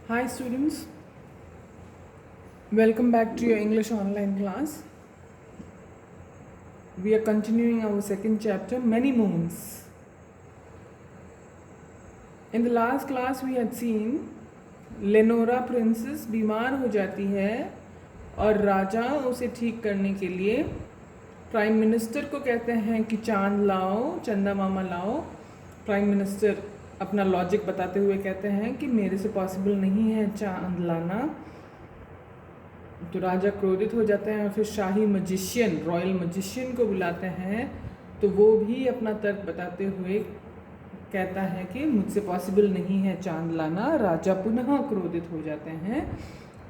Hi students, welcome back to your English online class. We are continuing our second chapter, Many Moons. In the last class we had seen Lenora princess बीमार हो जाती है और राजा उसे ठीक करने के लिए प्राइम मिनिस्टर को कहते हैं कि चांद लाओ, चंदा मामा लाओ। प्राइम मिनिस्टर अपना लॉजिक बताते हुए कहते हैं कि मेरे से पॉसिबल नहीं है चांद लाना। तो राजा क्रोधित हो जाते हैं और फिर शाही मजिशियन, रॉयल मजिशियन को बुलाते हैं। तो वो भी अपना तर्क बताते हुए कहता है कि मुझसे पॉसिबल नहीं है चांद लाना। राजा पुनः क्रोधित हो जाते हैं।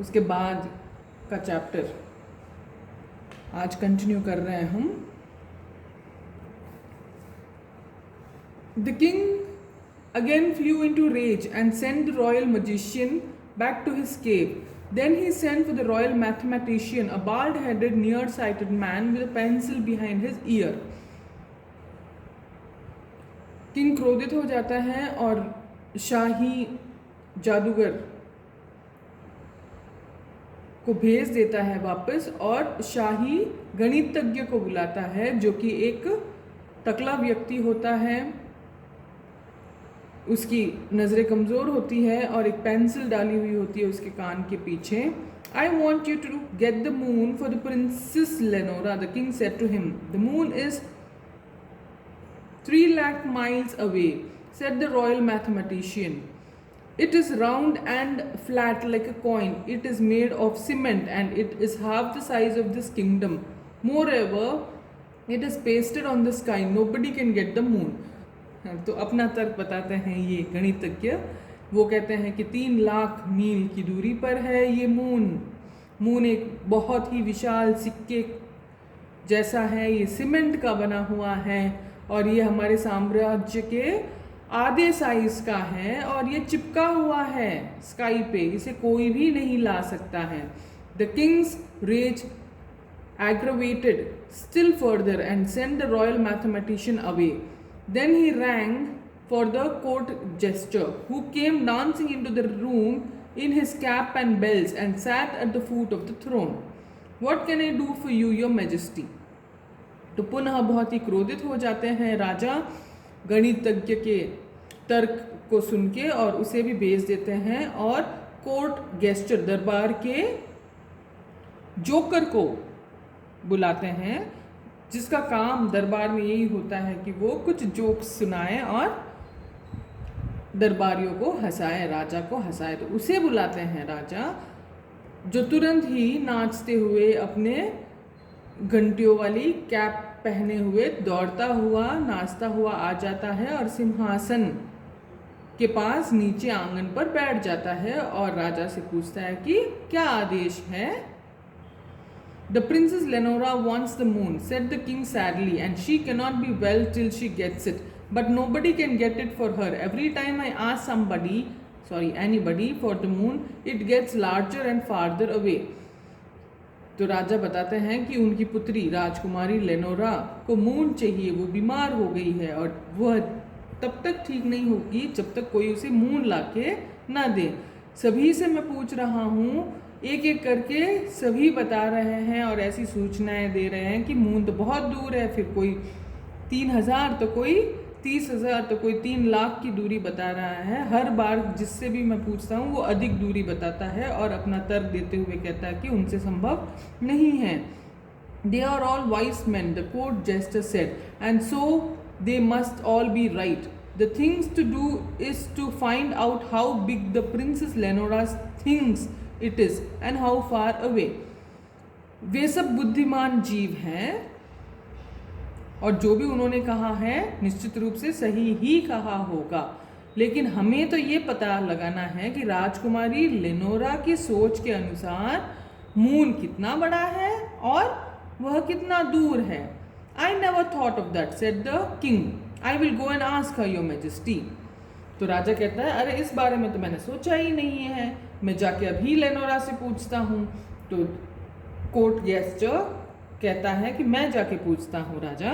उसके बाद का चैप्टर आज कंटिन्यू कर रहे हैं हम। The king again flew into rage and sent the royal magician back to his cave. Then he sent for the royal mathematician, a bald-headed, near-sighted man with a pencil behind his ear. King क्रोधित हो जाता है और शाही जादूगर को भेज देता है वापस और शाही गणितज्ञ को बुलाता है, जो कि एक टकला व्यक्ति होता है। उसकी नज़रें कमज़ोर होती है और एक पेंसिल डाली हुई होती है उसके कान के पीछे। I want you to get the moon for the princess Lenora. The king said to him, the moon is 3 lakh miles away, said the royal mathematician. It is round and flat like a coin. It is made of cement and it is half the size of this kingdom. Moreover, it is pasted on the sky. Nobody can get the moon. तो अपना तर्क बताते हैं ये गणितज्ञ। वो कहते हैं कि 3 लाख मील की दूरी पर है ये मून एक बहुत ही विशाल सिक्के जैसा है। ये सीमेंट का बना हुआ है और ये हमारे साम्राज्य के आधे साइज का है और ये चिपका हुआ है स्काई पे, इसे कोई भी नहीं ला सकता है। The king's rage aggravated still further and sent the royal mathematician away. Then he rang for the court jester, who came dancing into the room in his cap and bells and sat at the foot of the throne. What can I do for you, your majesty? तो पुनः बहुत ही क्रोधित हो जाते हैं राजा गणितज्ञ के तर्क को सुन के और उसे भी भेज देते हैं और कोर्ट गेस्टर, दरबार के जोकर को बुलाते हैं, जिसका काम दरबार में यही होता है कि वो कुछ जोक्स सुनाए और दरबारियों को हंसाए, राजा को हंसाए। तो उसे बुलाते हैं राजा, जो तुरंत ही नाचते हुए अपने घंटियों वाली कैप पहने हुए दौड़ता हुआ नाचता हुआ आ जाता है और सिंहासन के पास नीचे आंगन पर बैठ जाता है और राजा से पूछता है कि क्या आदेश है। The princess Lenora wants the moon, said the king sadly, and she cannot be well till she gets it. But nobody can get it for her. Every time I ask anybody for the moon, it gets larger and farther away. तो राजा बताते हैं कि उनकी पुत्री राजकुमारी लेनोरा को moon चाहिए, वो बीमार हो गई है और वह तब तक ठीक नहीं होगी जब तक कोई उसे मून लाके ना दे। सभी से मैं पूछ रहा हूँ, एक एक करके सभी बता रहे हैं और ऐसी सूचनाएं दे रहे हैं कि मून तो बहुत दूर है, फिर कोई 3000 तो कोई 30,000 तो कोई 3 लाख की दूरी बता रहा है। हर बार जिससे भी मैं पूछता हूँ वो अधिक दूरी बताता है और अपना तर्क देते हुए कहता है कि उनसे संभव नहीं है। They are all wise man, the court jester said, and so they must all be right. The things to do is to find out how big the princess Lenora thinks it is and how far away. वे सब बुद्धिमान जीव हैं और जो भी उन्होंने कहा है निश्चित रूप से सही ही कहा होगा, लेकिन हमें तो ये पता लगाना है कि राजकुमारी लेनोरा की सोच के अनुसार मून कितना बड़ा है और वह कितना दूर है. I never thought of that, said the king. I will go and ask her, your majesty. तो राजा कहता है, अरे इस बारे में तो मैंने सोचा ही नहीं है, मैं जाके अभी लेनोरा से पूछता हूँ. तो कोर्ट गेस्टर कहता है कि मैं जाके पूछता हूँ राजा.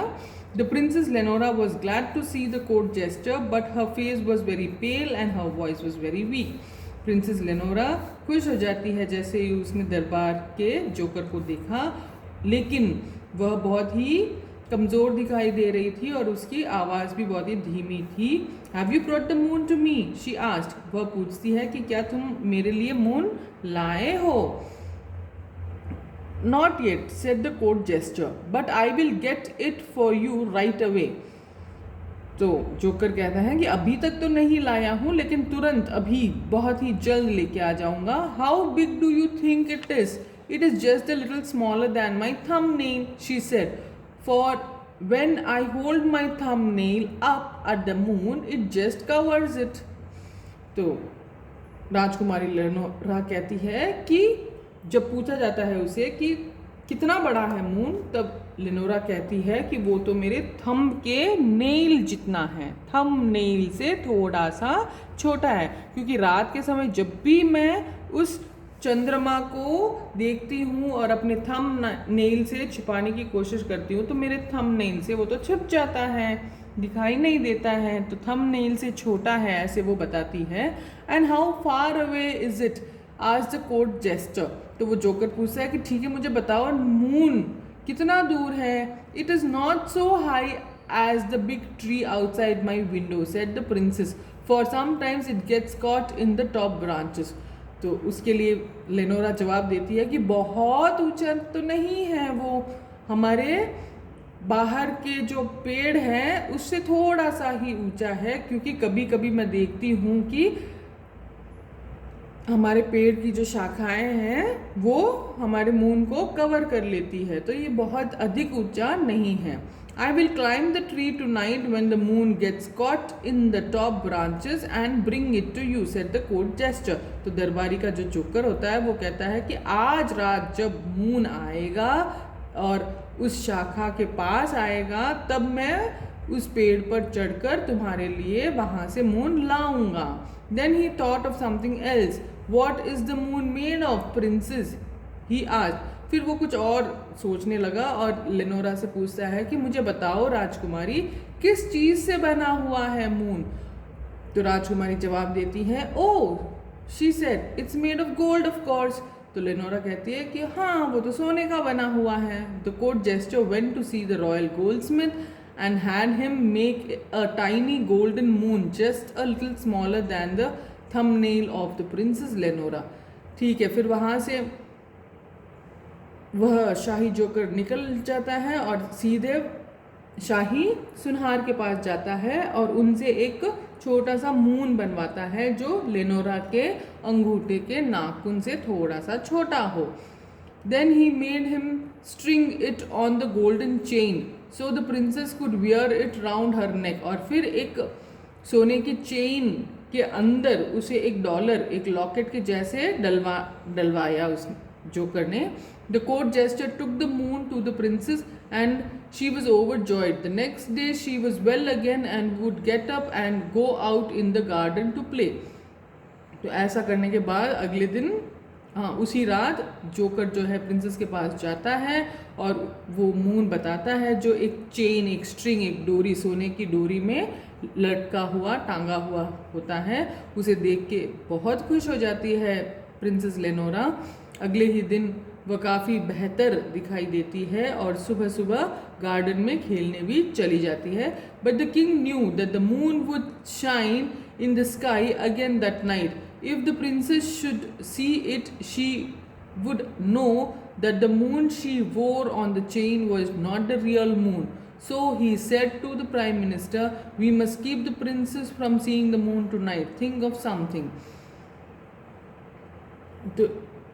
The princess Lenora was glad to see the court jester, but her face was very pale and her voice was very weak. Princess Lenora खुश हो जाती है जैसे ही उसने दरबार के जोकर को देखा, लेकिन वह बहुत ही कमज़ोर दिखाई दे रही थी और उसकी आवाज़ भी बहुत ही धीमी थी। Have you brought the moon to me, she asked. वह पूछती है कि क्या तुम मेरे लिए मून लाए हो। Not yet said the court jester, but I will get it for you right away. तो जोकर कहता है कि अभी तक तो नहीं लाया हूँ, लेकिन तुरंत अभी बहुत ही जल्द लेके आ जाऊंगा। How big do you think it is? It is just a little smaller than my thumbnail, she said, for when I hold my thumbnail up at the moon, it just covers it. तो राजकुमारी लेनोरा कहती है कि जब पूछा जाता है उसे कि कितना बड़ा है मून, तब लेनोरा कहती है कि वो तो मेरे थंब के नेल जितना है, थंब नेल से थोड़ा सा छोटा है, क्योंकि रात के समय जब भी मैं उस चंद्रमा को देखती हूँ और अपने थंब नेल से छिपाने की कोशिश करती हूँ, तो मेरे थंब नेल से वो तो छिप जाता है, दिखाई नहीं देता है, तो थंब नेल से छोटा है, ऐसे वो बताती है। And how far away is it, आज द कोर्ट जेस्टर। तो वो जोकर पूछता है कि ठीक है, मुझे बताओ मून कितना दूर है। It is not so high as the big tree outside my window, said the princess, for sometimes it gets caught in the top branches. तो उसके लिए लेनोरा जवाब देती है कि बहुत ऊंचा तो नहीं है वो, हमारे बाहर के जो पेड़ हैं उससे थोड़ा सा ही ऊंचा है, क्योंकि कभी कभी मैं देखती हूँ कि हमारे पेड़ की जो शाखाएं हैं वो हमारे मून को कवर कर लेती है, तो ये बहुत अधिक ऊंचा नहीं है। I will climb the tree tonight when the moon gets caught in the top branches and bring it to you, said the court jester. तो दरबारी का जो जोकर होता है वो कहता है कि आज रात जब मून आएगा और उस शाखा के पास आएगा, तब मैं उस पेड़ पर चढ़कर तुम्हारे लिए वहाँ से मून लाऊंगा। Then he thought of something else. What is the moon made of, princess? He asked. फिर वो कुछ और सोचने लगा और लेनोरा से पूछता है कि मुझे बताओ राजकुमारी, किस चीज़ से बना हुआ है मून। तो राजकुमारी जवाब देती है, oh, she said, it's made of gold of course. तो लेनोरा कहती है कि हाँ, वो तो सोने का बना हुआ है। The court jester went to see the royal goldsmith and had him make a tiny golden moon just a little smaller than the thumbnail of the princess Lenora. ठीक है, फिर वहाँ से वह शाही जोकर निकल जाता है और सीधे शाही सुनहार के पास जाता है और उनसे एक छोटा सा मून बनवाता है जो लेनोरा के अंगूठे के नाखून से थोड़ा सा छोटा हो। Then he made him string it on the golden chain so the princess could wear it round her neck. और फिर एक सोने की चेन के अंदर उसे एक डॉलर, एक लॉकेट के जैसे डलवाया उस जोकर ने। The court jester took the moon to the princess and she was overjoyed. The next day she was well again and would get up and go out in the garden to play. तो ऐसा करने के बाद अगले दिन उसी रात joker जो है प्रिंसेस के पास जाता है और वो मून बताता है जो एक चेन, एक स्ट्रिंग, एक डोरी, सोने की डोरी में लटका हुआ, टांगा हुआ होता है। उसे देख के बहुत खुश हो जाती है प्रिंसेस लेनोरा। अगले ही दिन वह काफ़ी बेहतर दिखाई देती है और सुबह सुबह गार्डन में खेलने भी चली जाती है। But the king knew that the moon would shine in the sky again that night. If the princess should see it, she would know that the moon she wore on the chain was not the real moon. So he said to the prime minister, we must keep the princess from seeing the moon tonight. Think of something. तो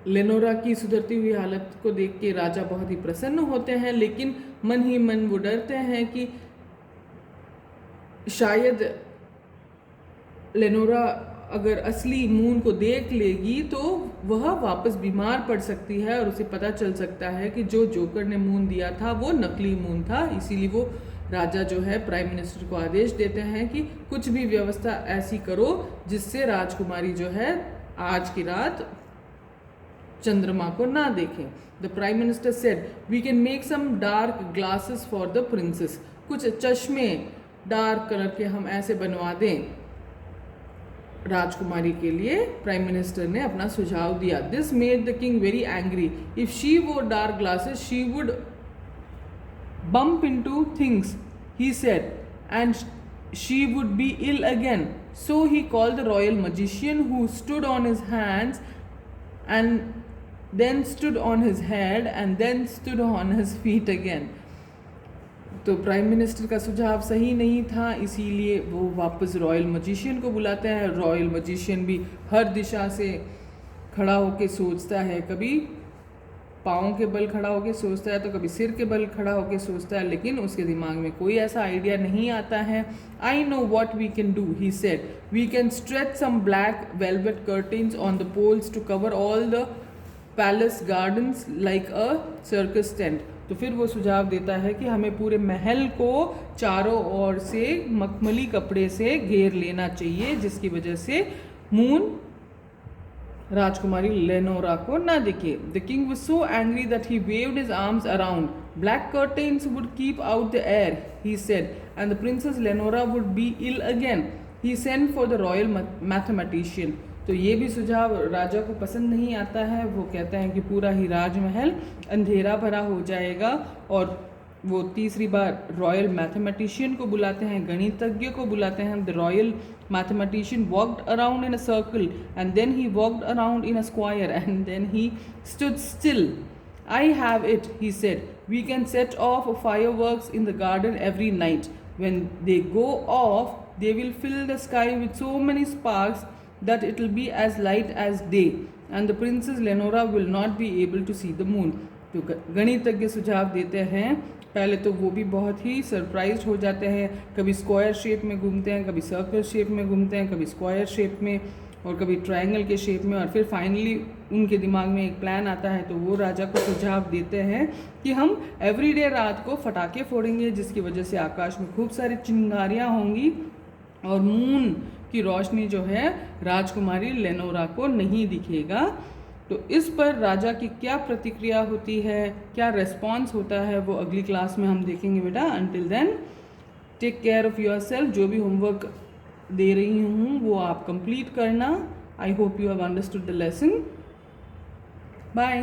लेनोरा की सुधरती हुई हालत को देख के राजा बहुत ही प्रसन्न होते हैं, लेकिन मन ही मन वो डरते हैं कि शायद लेनोरा अगर असली मून को देख लेगी तो वह वापस बीमार पड़ सकती है और उसे पता चल सकता है कि जो जोकर ने मून दिया था वो नकली मून था। इसीलिए वो राजा जो है प्राइम मिनिस्टर को आदेश देते हैं कि कुछ भी व्यवस्था ऐसी करो जिससे राजकुमारी जो है आज की रात चंद्रमा को ना देखें। The prime minister said, we can make some dark glasses for the princess. कुछ चश्मे डार्क कलर के हम ऐसे बनवा दें राजकुमारी के लिए प्राइम मिनिस्टर ने अपना सुझाव दिया. This made the king very angry. If she वोर dark glasses she would bump into things, he said, and she would be ill again. So he called the royal magician, who stood on his hands and then stood on his head and then stood on his feet again. तो prime minister का सुझाव सही नहीं था, इसीलिए वो वापस royal magician को बुलाते हैं. रॉयल मजिशियन भी हर दिशा से खड़ा होके सोचता है, कभी पाँव के बल खड़ा होकर सोचता है तो कभी सिर के बल खड़ा होकर सोचता है, लेकिन उसके दिमाग में कोई ऐसा आइडिया नहीं आता है. I know what we can do, he said. We can stretch some black velvet curtains on the poles to cover all the palace gardens like a circus tent. तो फिर वो सुझाव देता है कि हमें पूरे महल को चारों ओर से मखमली कपड़े से घेर लेना चाहिए, जिसकी वजह से मून राजकुमारी लेनोरा को ना दिखे. The king was so angry that he waved his arms around. Black curtains would keep out the air, he said, and the princess Lenora would be ill again. He sent for the royal mathematician. तो ये भी सुझाव राजा को पसंद नहीं आता है. वो कहते हैं कि पूरा ही राजमहल अंधेरा भरा हो जाएगा, और वो तीसरी बार रॉयल मैथमेटिशियन को बुलाते हैं, गणितज्ञ को बुलाते हैं. The royal mathematician walked around in a circle and then he walked around in a square and then he stood still. I have it, he said. We can set off fireworks in the garden every night. When they go off, they will fill the sky with so many sparks that it will be as light as day, and the princess Lenora will not be able to see the moon. तो गणितज्ञ सुझाव देते हैं. पहले तो वो भी बहुत ही सरप्राइज हो जाते हैं, कभी स्क्वायर शेप में घूमते हैं, कभी सर्कल शेप में घूमते हैं, कभी स्क्वायर शेप में और कभी ट्रायंगल के शेप में, और फिर फाइनली उनके दिमाग में एक प्लान आता है. तो वो राजा को सुझाव देते हैं कि हम एवरीडे रात को फटाके फोड़ेंगे, जिसकी वजह से आकाश में खूब सारी चिंगारियाँ होंगी और मून की रोशनी जो है राजकुमारी लेनोरा को नहीं दिखेगा. तो इस पर राजा की क्या प्रतिक्रिया होती है, क्या रेस्पॉन्स होता है, वो अगली क्लास में हम देखेंगे बेटा. Until then take care of yourself. जो भी होमवर्क दे रही हूँ वो आप कंप्लीट करना. I hope you have understood the lesson. Bye.